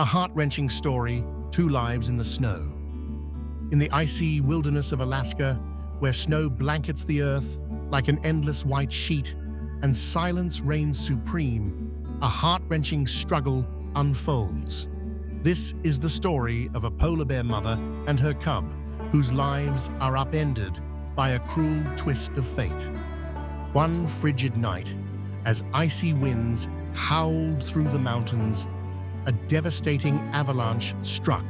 A heart-wrenching story, two lives in the snow. In the icy wilderness of Alaska, where snow blankets the earth like an endless white sheet and silence reigns supreme, a heart-wrenching struggle unfolds. This is the story of a polar bear mother and her cub, whose lives are upended by a cruel twist of fate. One frigid night, as icy winds howled through the mountains, a devastating avalanche struck.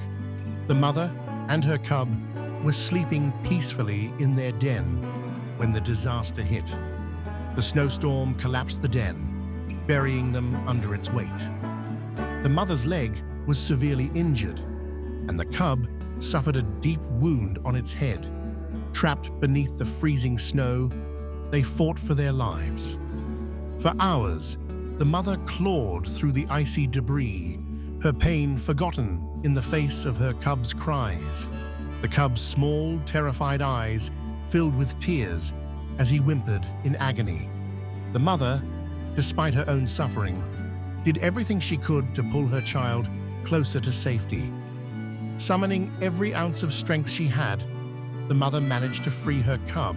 The mother and her cub were sleeping peacefully in their den when the disaster hit. The snowstorm collapsed the den, burying them under its weight. The mother's leg was severely injured, and the cub suffered a deep wound on its head. Trapped beneath the freezing snow, they fought for their lives. For hours, the mother clawed through the icy debris, her pain forgotten in the face of her cub's cries. The cub's small, terrified eyes filled with tears as he whimpered in agony. The mother, despite her own suffering, did everything she could to pull her child closer to safety. Summoning every ounce of strength she had, the mother managed to free her cub,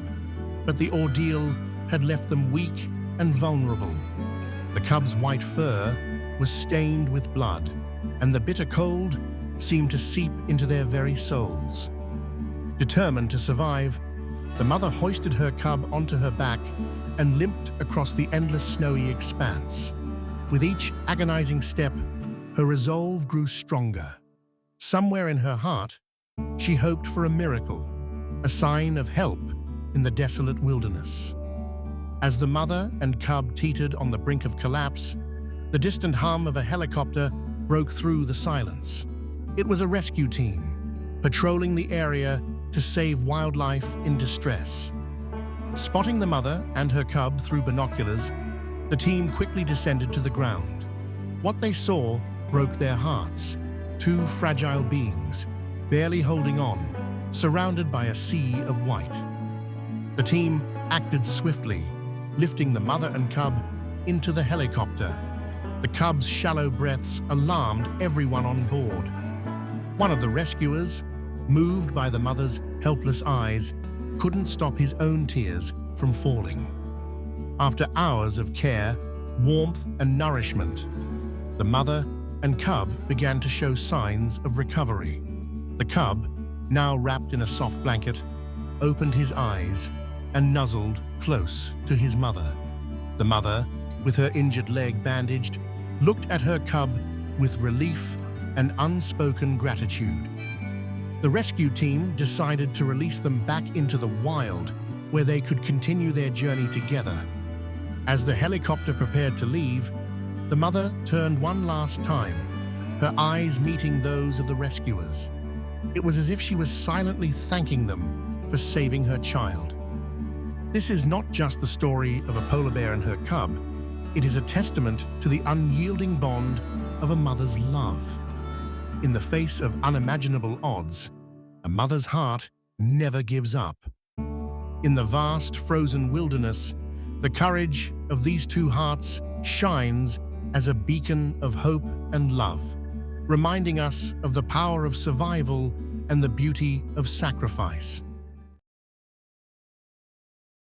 but the ordeal had left them weak and vulnerable. The cub's white fur was stained with blood, and the bitter cold seemed to seep into their very souls. Determined to survive, the mother hoisted her cub onto her back and limped across the endless snowy expanse. With each agonizing step, her resolve grew stronger. Somewhere in her heart, she hoped for a miracle, a sign of help in the desolate wilderness. As the mother and cub teetered on the brink of collapse, the distant hum of a helicopter broke through the silence. It was a rescue team, patrolling the area to save wildlife in distress. Spotting the mother and her cub through binoculars, the team quickly descended to the ground. What they saw broke their hearts. Two fragile beings, barely holding on, surrounded by a sea of white. The team acted swiftly, lifting the mother and cub into the helicopter. The cub's shallow breaths alarmed everyone on board. One of the rescuers, moved by the mother's helpless eyes, couldn't stop his own tears from falling. After hours of care, warmth, and nourishment, the mother and cub began to show signs of recovery. The cub, now wrapped in a soft blanket, opened his eyes and nuzzled close to his mother. The mother, with her injured leg bandaged, looked at her cub with relief and unspoken gratitude. The rescue team decided to release them back into the wild, where they could continue their journey together. As the helicopter prepared to leave, the mother turned one last time, her eyes meeting those of the rescuers. It was as if she was silently thanking them for saving her child. This is not just the story of a polar bear and her cub. It is a testament to the unyielding bond of a mother's love. In the face of unimaginable odds, a mother's heart never gives up. In the vast, frozen wilderness, the courage of these two hearts shines as a beacon of hope and love, reminding us of the power of survival and the beauty of sacrifice.